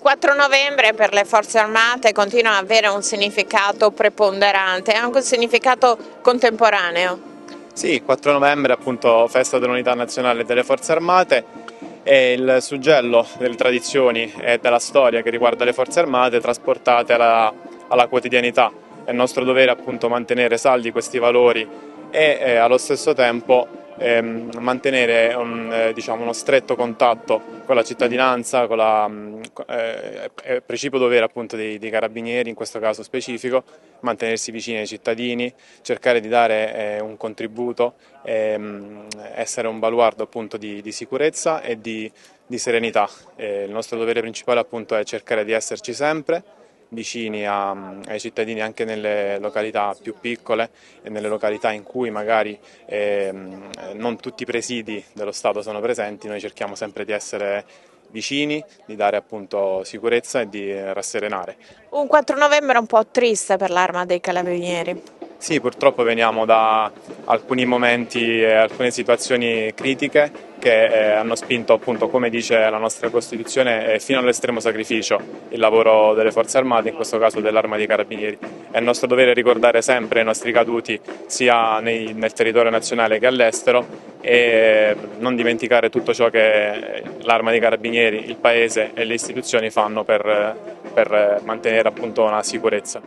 4 novembre per le Forze Armate continua ad avere un significato preponderante, anche un significato contemporaneo. Sì, il 4 novembre appunto festa dell'Unità Nazionale delle Forze Armate è il suggello delle tradizioni e della storia che riguarda le Forze Armate trasportate alla quotidianità. È nostro dovere appunto mantenere saldi questi valori e allo stesso tempo mantenere diciamo, uno stretto contatto con la cittadinanza, con precipuo dovere appunto dei carabinieri in questo caso specifico, mantenersi vicini ai cittadini, cercare di dare un contributo, essere un baluardo appunto di sicurezza e di serenità. Il nostro dovere principale appunto è cercare di esserci sempre vicini ai cittadini anche nelle località più piccole e nelle località in cui magari non tutti i presidi dello Stato sono presenti, noi cerchiamo sempre di essere vicini, di dare appunto sicurezza e di rasserenare. Un 4 novembre un po' triste per l'Arma dei Carabinieri. Sì, purtroppo veniamo da alcuni momenti e alcune situazioni critiche che hanno spinto, appunto, come dice la nostra Costituzione, fino all'estremo sacrificio il lavoro delle Forze Armate, in questo caso dell'Arma dei Carabinieri. È nostro dovere ricordare sempre i nostri caduti sia nel territorio nazionale che all'estero e non dimenticare tutto ciò che l'Arma dei Carabinieri, il Paese e le istituzioni fanno per mantenere appunto una sicurezza.